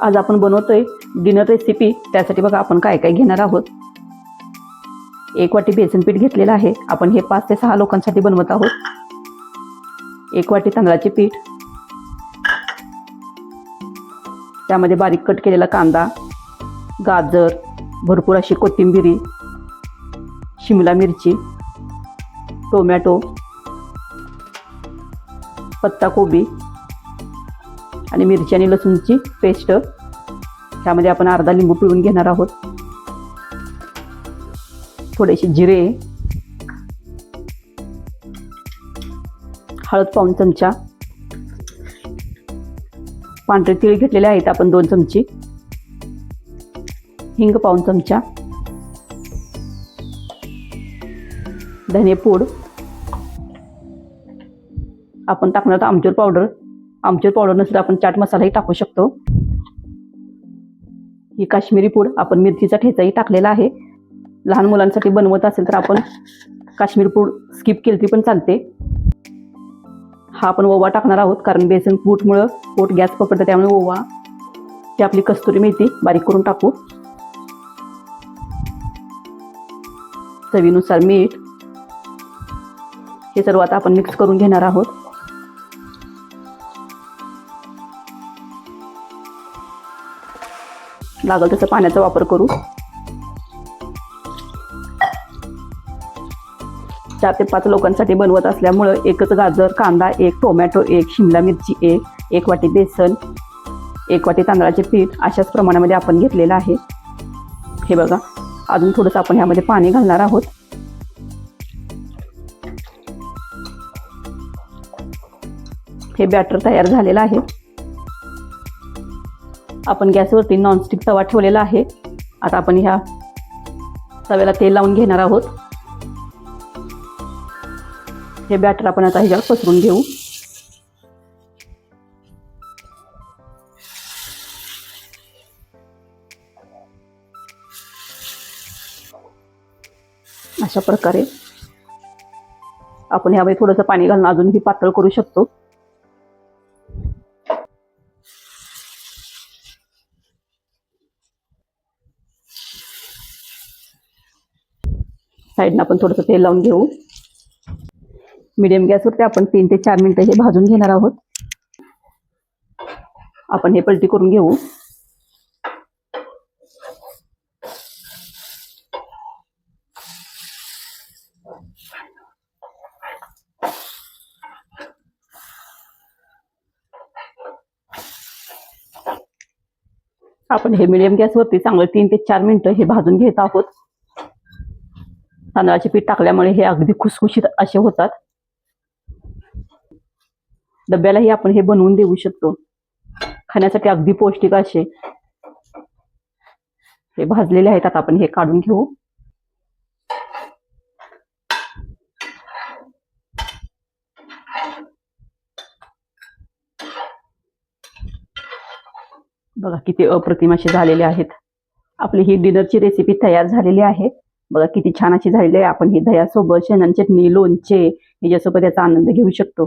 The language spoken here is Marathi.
आज आपण बनवतोय डिनर रेसिपी। त्यासाठी बघा आपण काय काय घेणार आहोत। 1 वाटी बेसन पीठ घेतलेलं आहे। आपण हे 5 ते 6 लोकांसाठी बनवत आहोत। 1 वाटी तांदळाचे पीठ, त्यामध्ये बारीक कट केलेला कांदा, गाजर, भरपूर अशी कोथिंबीर, शिमला मिरची, टोमॅटो, पत्ता कोबी आणि मिरची आणि लसूणची पेस्ट। त्यामध्ये आपण अर्धा लिंबू पिळून घेणार आहोत। थोडेसे जिरे, हळद पाऊण चमचा, पांढरे तीळ घेतलेले आहेत आपण 2 चमचे, हिंग पाऊण चमचा, धने पूड, आपण टाकणार आमचूर पावडर। आमचूर पावडर नसेल आपण चाट मसालाही टाकू शकतो। ही काश्मीरी पूड, आपण मिरचीचा ठेचाही टाकलेला आहे। लहान मुलांसाठी बनवत असेल तर आपण काश्मीरी पूड स्किप केली पण चालते। हा आपण ओवा टाकणार आहोत, कारण बेसन पीठमुळे पोट गॅस पकडतं, त्यामुळे ओवा। ही आपली कस्तुरी मेथी बारीक करून टाकू। चवीनुसार मीठ। हे सर्व आता आपण मिक्स करून घेणार आहोत। लागल तसं पाण्याचा वापर करू। 4 ते 5 लोकांसाठी बनवत असल्यामुळे एकच गाजर, कांदा, 1 टोमॅटो, 1 शिमला मिरची, 1 वाटी बेसन, 1 वाटी तांदळाचे पीठ अशाच प्रमाणामध्ये आपण घेतलेलं आहे। हे बघा, अजून थोडंसं आपण ह्यामध्ये पाणी घालणार आहोत। हे बॅटर तयार झालेलं आहे। आपण गॅसवरती नॉनस्टिक तवा ठेवलेला आहे। आता आपण ह्या तव्याला तेल लावून घेणार आहोत। हे बॅटर आपण आता ह्याच्यावर पसरून घेऊ। अशा प्रकारे आपण ह्यामध्ये थोडंसं पाणी घालून अजूनही पातळ करू शकतो। साईडनं आपण थोडंसं तेल लावून घेऊ। मीडियम गॅसवरती आपण 3 ते 4 मिनिटं हे भाजून घेणार आहोत। आपण हे पलटी करून घेऊ। आपण हे मीडियम गॅसवरती चांगलं 3 ते 4 मिनिटं हे भाजून घेत आहोत। तांदळाचे पीठ टाकल्यामुळे हे अगदी खुसखुशीत असे होतात। डब्यालाही आपण हे बनवून देऊ शकतो। खाण्यासाठी अगदी पौष्टिक असे हे भाजलेले आहेत। आता आपण हे काढून घेऊ। बघा किती अप्रतिम असे झालेले आहेत। आपली ही डिनरची रेसिपी तयार झालेली आहे। बघा किती छान अशी झालेली आहे। आपण ही दह्यासोबत, शेंगदाणे चटणी, लोणचे याच्यासोबत याचा आनंद घेऊ शकतो।